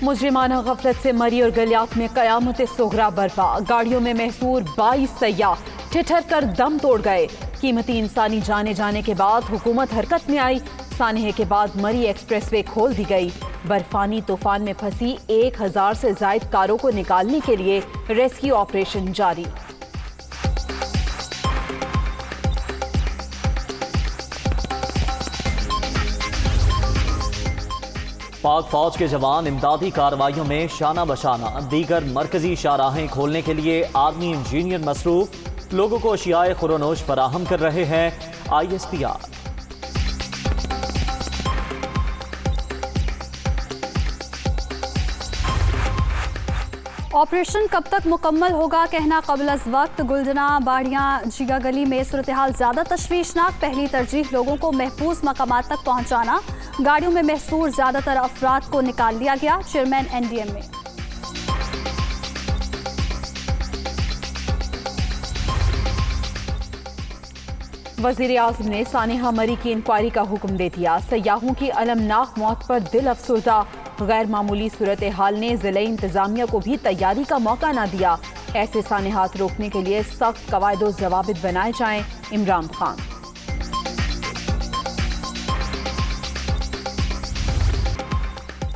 मुजरिमाना गफलत से मरी और गलियात में कयामत सुगरा बर्पा। गाड़ियों में महसूर 22 सयाह ठिठर कर दम तोड़ गए। कीमती इंसानी जाने जाने के बाद हुकूमत हरकत में आई। सानहे के बाद मरी एक्सप्रेसवे खोल दी गई। बर्फानी तूफान में फंसी 1000 से जायद कारों को निकालने के लिए रेस्क्यू ऑपरेशन जारी। पाक फौज के जवान इमदादी कार्रवाइयों में शाना बशाना। दीगर मरकजी शाहराहें खोलने के लिए आर्मी इंजीनियर मसरूफ। लोगों को अशियाए खुरोनोश फराहम कर रहे हैं ISPR। ऑपरेशन कब तक मुकम्मल होगा कहना कबल अज़ वक्त। गुलजना बाड़ियाँ जिगा गली में सूरत हाल ज़्यादा तशवीशनाक। पहली तरजीह लोगों को महफूज मकामात तक पहुँचाना। गाड़ियों में महसूर ज़्यादातर अफराद को निकाल लिया गया। चेयरमैन NDM में वज़ीर आज़म ने सानेहा मरी की इंक्वायरी का हुक्म दे दिया। सयाहों की अलमनाक मौत पर दिल अफसुर्दा। गैर मामूली सूरत हाल ने ज़िले इंतजामिया को भी तैयारी का मौका न दिया। ऐसे सानेहात रोकने के लिए सख्त कवायद ज़वाबित बनाए जाएं। इमरान खान।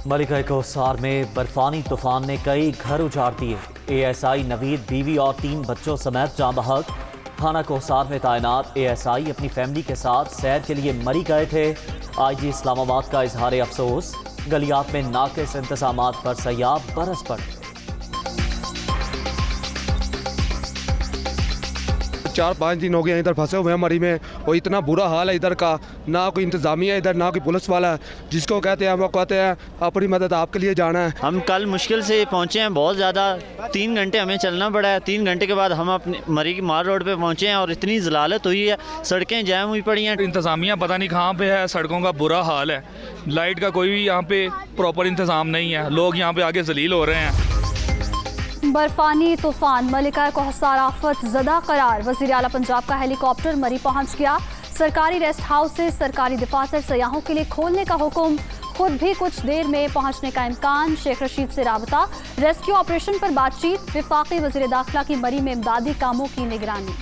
मलिका कोसार में बर्फानी तूफान ने कई घर उजाड़ दिए। ASI नवीद बीवी और 3 बच्चों समेत जाँ बहक। थाना कोसार में तैनात ASI अपनी फैमिली के साथ सैर के लिए मरी गए थे। IG इस्लामाबाद का इजहार अफसोस। गलियात में नाकिस इंतजामात पर सयाह बरस पड़े। 4-5 दिन हो गए इधर फंसे हुए हैं मरी में, और इतना बुरा हाल है इधर का। ना कोई इंतजामिया इधर, ना कोई पुलिस वाला है। जिसको कहते हैं वो कहते हैं अपनी मदद आपके लिए जाना है। हम कल मुश्किल से पहुंचे हैं, बहुत ज़्यादा 3 घंटे हमें चलना पड़ा है। 3 घंटे के बाद हम अपने मरी की मार रोड पे पहुंचे हैं और इतनी जलालत हुई है, सड़कें जैम हुई पड़ी हैं। इंतजामिया पता नहीं कहाँ पे है, सड़कों का बुरा हाल है। लाइट का कोई भी यहाँ पे प्रॉपर इंतजाम नहीं है। लोग यहाँ पे आगे जलील हो रहे हैं। बर्फानी तूफान मलिका कोसार आफत ज़दा करार। वज़ीर आला पंजाब का हेलीकॉप्टर मरी पहुंच गया। सरकारी रेस्ट हाउस से सरकारी दफातर सयाहों के लिए खोलने का हुक्म। खुद भी कुछ देर में पहुंचने का इम्कान। शेख रशीद से राबता। रेस्क्यू ऑपरेशन पर बातचीत। वफाकी वज़ीर दाखिला की मरी में इमदादी कामों की निगरानी।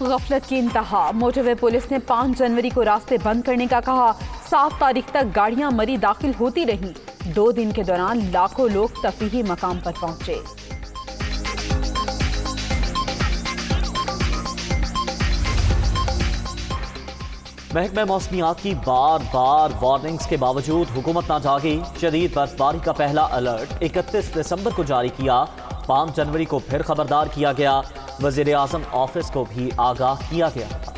गफलत की इंतहा। मोटरवे पुलिस ने 5 जनवरी को रास्ते बंद करने का कहा। 7 तारीख तक गाड़ियां मरी दाखिल होती रहीं। 2 दिन के दौरान लाखों लोग तफरीही मकाम पर पहुंचे। महकमा मौसमियात की बार बार वार्निंग्स के बावजूद हुकूमत ना जागी। शदीद बर्फबारी का पहला अलर्ट 31 दिसंबर को जारी किया। 5 जनवरी को फिर खबरदार किया गया। वज़ीर आज़म ऑफिस को भी आगाह किया गया था।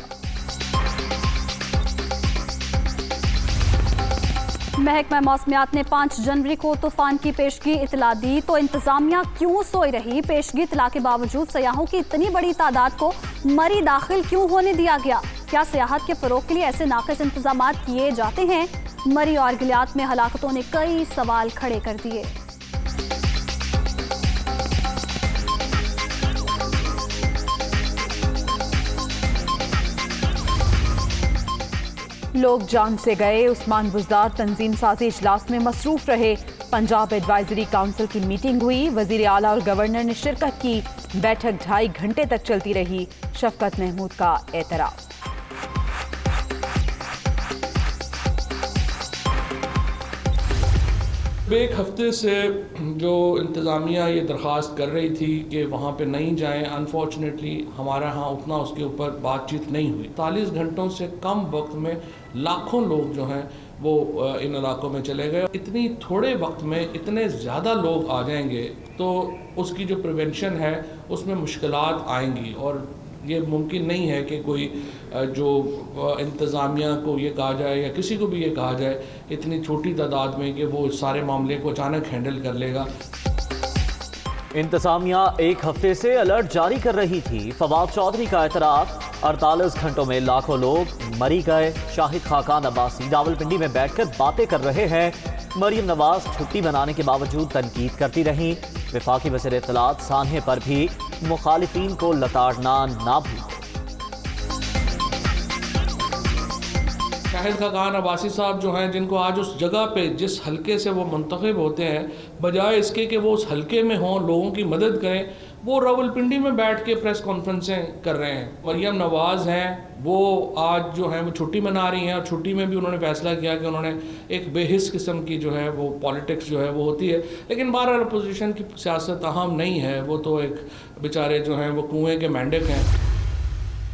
महकमा मौसमियात ने 5 जनवरी को तूफान की पेशगी इतला दी, तो इंतजामिया क्यों सोई रही? पेशगी इतला के बावजूद सयाहों की इतनी बड़ी तादाद को मरी दाखिल क्यों होने दिया गया? क्या सियाहत के फरोग के लिए ऐसे नाकिस इंतजामात किए जाते हैं? मरी और गलियात में हलाकतों ने कई सवाल खड़े कर दिए। लोग जान से गए। उस्मान बुज़दार तंजीम साजी इजलास में मसरूफ रहे। पंजाब एडवाइजरी काउंसिल की मीटिंग हुई। वज़ीर आला और गवर्नर ने शिरकत की। बैठक 2.5 घंटे तक चलती रही। शफकत महमूद का एतराफ़। एक हफ्ते से जो इंतज़ामिया ये दरख्वास्त कर रही थी कि वहाँ पे नहीं जाएं, अनफॉर्चुनेटली हमारा यहाँ उतना उसके ऊपर बातचीत नहीं हुई। 40 घंटों से कम वक्त में लाखों लोग जो हैं वो इन इलाकों में चले गए। इतनी थोड़े वक्त में इतने ज़्यादा लोग आ जाएंगे तो उसकी जो प्रिवेंशन है उसमें मुश्किलात आएंगी, और ये मुमकिन नहीं है कि कोई जो इंतज़ामिया को ये कहा जाए या किसी को भी ये कहा जाए इतनी छोटी तादाद में कि वो सारे मामले को अचानक हैंडल कर लेगा। इंतजामिया 1 हफ्ते से अलर्ट जारी कर रही थी। फवाद चौधरी का एतराफ़। 48 घंटों में लाखों लोग मरी गए। शाहिद खाकान अब्बासी रावलपिंडी में बैठकर बातें कर रहे हैं। मरियम नवाज छुट्टी बनाने के बावजूद तनकीद करती रहीं। वफाकी वज़ीर इत्तलात सानहे पर भी मुखालिफिन को लताड़ना ना भूलें। शाहिद खाकान अब्बासी साहब जो हैं, जिनको आज उस जगह पे जिस हलके से वो मुंतखब होते हैं, बजाय इसके कि वो उस हलके में हों, लोगों की मदद करें, वो रावलपिंडी में बैठ के प्रेस कॉन्फ्रेंसें कर रहे हैं। मरियम नवाज़ हैं, वो आज जो हैं वो छुट्टी मना रही हैं, और छुट्टी में भी उन्होंने फैसला किया कि उन्होंने एक बेहिस किस्म की जो है वो पॉलिटिक्स जो है वो होती है। लेकिन बहरहाल अपोजिशन की सियासत अहम नहीं है, वो तो एक बेचारे जो हैं वो कुएँ के मेंढक हैं।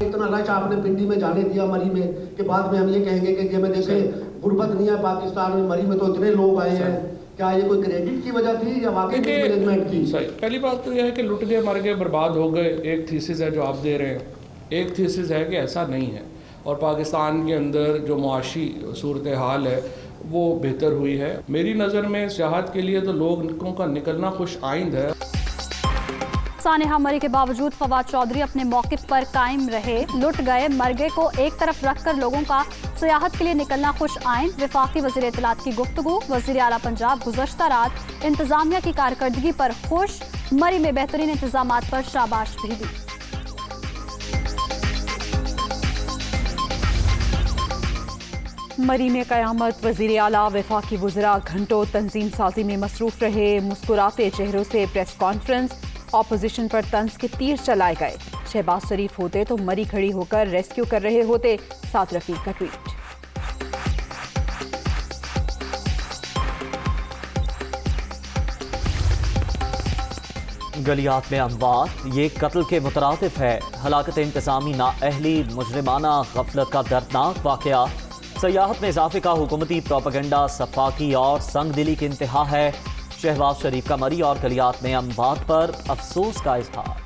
इतना रश आपने पिंडी में जाने दिया मरी में, कि बाद में हम ये कहेंगे कि हमें देखें गुर्बत नहीं है पाकिस्तान में, मरी में तो इतने लोग आए हैं। क्या ये कोई क्रेडिट की वजह थी या वाकई मैनेजमेंट की? सही, पहली बात तो यह है कि लुट गए, मर गए, बर्बाद हो गए, एक थीसिस है जो आप दे रहे हैं। एक थीसिस है कि ऐसा नहीं है, और पाकिस्तान के अंदर जो मुआशी सूरत हाल है वो बेहतर हुई है। मेरी नज़र में सियाहत के लिए तो लोगों का निकलना खुश आइंद है। सानेहा मरी के बावजूद फवाद चौधरी अपने मौक़िफ़ पर कायम रहे। लुट गए मर गए को एक तरफ रखकर लोगों का सियाहत के लिए निकलना खुश आइन। वफाकी वज़ीर इत्तलात की गुफ्तगू। वज़ीर आला पंजाब गुज़श्ता रात इंतज़ामिया की कारकर्दगी पर खुश, मरी में बेहतरीन इंतजामात पर शाबाश भी दी। मरी में क़यामत। वज़ीर आला वफाकी वज़रा घंटों तंजीम साजी में मसरूफ़ रहे। मुस्कुराते चेहरों से प्रेस कॉन्फ्रेंस। ऑपोजिशन पर तंज के तीर चलाए गए। शहबाज शरीफ होते तो मरी खड़ी होकर रेस्क्यू कर रहे होते। साद रफीक का ट्वीट। गलियात में अमवात, ये कत्ल के मुतरादिफ है। हलाकत इंतजामी नाअहली, मुजरिमाना गफलत का दर्दनाक वाक़या। सयाहत में इजाफे का हुकूमती प्रोपेगेंडा सफाकी और संगदिली की इंतहा है। शहबाज शरीफ का मरी और गलियात में अमवात पर अफसोस का इजहार।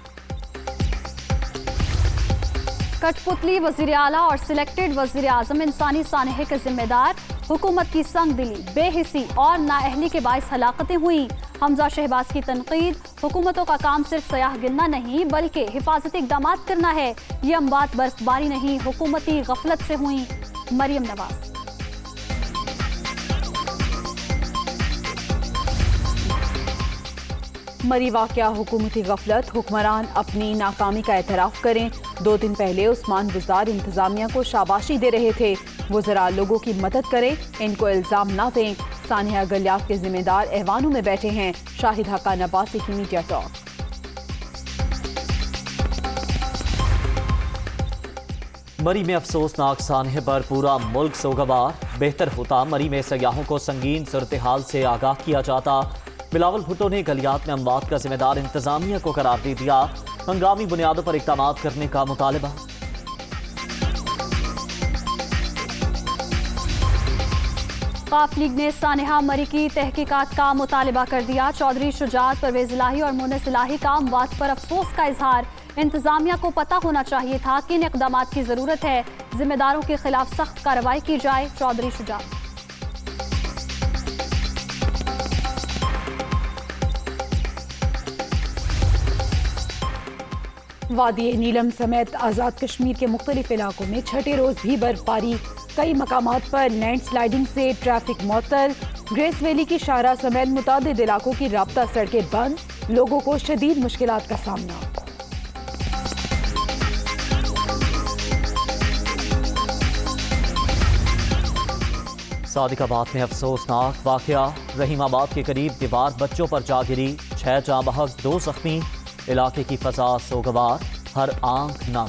कठपुतली वज़ीर आला और सिलेक्टेड वज़ीर आज़म इंसानी सानहे के जिम्मेदार। हुकूमत की संगदिली, बेहिसी और नाअहली के बाइस हलाकतें हुई। हमजा शहबाज की तनकीद। हुकूमतों का काम सिर्फ सयाह गिनना नहीं बल्कि हिफाजती इक़दाम करना है। ये अमवात बर्फबारी नहीं, हुकूमती गफलत से हुई। मरियम नवाज। मरी वाक़या हुकूमती गफलत। हुक्मरान अपनी नाकामी का एतराफ़ करें। 2 दिन पहले उस्मान बुज़दार इंतज़ामिया को शाबाशी दे रहे थे। वज़रा लोगों की मदद करें, इनको इल्ज़ाम ना दें। सानिया गलियात के जिम्मेदार ऐवानों में बैठे हैं। शाहिद खाकान अब्बासी की मीडिया टॉक। मरी में अफसोसनाक सानहे पर पूरा मुल्क सोगवार। बेहतर होता मरी में सयाहों को संगीन सूरत हाल से आगाह किया जाता। बिलावल भुट्टो ने गलियात में अमवात का जिम्मेदार इंतजामिया को करार दे दिया। हंगामी बुनियादों पर इक़दाम करने का मुतालबा। काफ लीग ने सानेहा मरी की तहकीकात का मुतालबा कर दिया। चौधरी शुजात, परवेज इलाही और मुनिस इलाही का अमवात पर अफसोस का इजहार। इंतजामिया को पता होना चाहिए था कि इन इक़दाम की जरूरत है। जिम्मेदारों के खिलाफ सख्त कार्रवाई की जाए। चौधरी शुजात। वादी नीलम समेत आज़ाद कश्मीर के मुख्तलिफ इलाकों में छठे रोज भी बर्फबारी। कई मकामात पर लैंडस्लाइडिंग से ट्रैफिक मुअत्तल। ग्रेस वैली की शाहरा समेत मुतादिद इलाकों की राब्ता सड़कें बंद। लोगों को शदीद मुश्किलात का सामना। सादिकाबाद में अफसोसनाक वाक़या। रहीमाबाद के करीब दीवार बच्चों पर जा गिरी। 6 जाँ बहक, 2 जख्मी। इलाके की फजा सोगवार, हर आंख नम।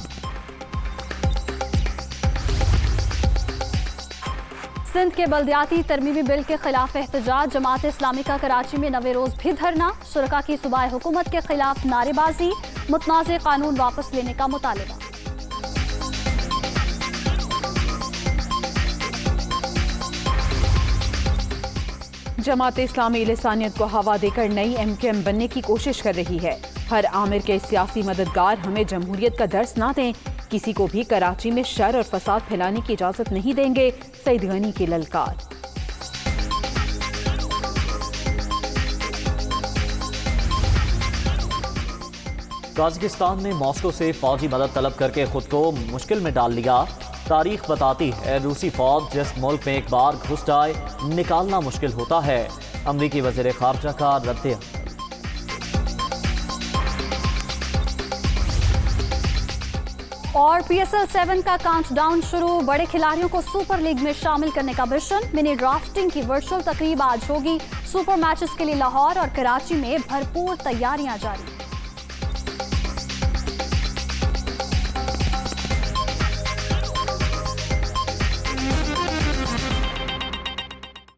सिंध के बल्दियाती तरमीमी बिल के खिलाफ एहतजाज। जमात इस्लामी का कराची में नवे रोज भी धरना। शुरका की सूबाई हुकूमत के खिलाफ नारेबाजी। मुतनाज़े कानून वापस लेने का मुतालबा। जमात इस्लामी लिसानियत को हवा देकर नई MKM बनने की कोशिश कर रही है। हर आमिर के सियासी मददगार हमें जमहूरियत का दर्स ना दें। किसी को भी कराची में शर और फसाद फैलाने की इजाजत नहीं देंगे। सईद गनी की ललकार। ताजिकिस्तान ने मॉस्को से फौजी मदद तलब करके खुद को मुश्किल में डाल लिया। तारीख बताती है रूसी फौज जिस मुल्क में एक बार घुस जाए निकालना मुश्किल होता है। अमरीकी वज़ीर ख़ारजा का रद्द। और PSL 7 का काउंटडाउन शुरू। बड़े खिलाड़ियों को सुपर लीग में शामिल करने का मिशन। मिनी ड्राफ्टिंग की वर्चुअल तकरीब आज होगी। सुपर मैचेस के लिए लाहौर और कराची में भरपूर तैयारियां जारी।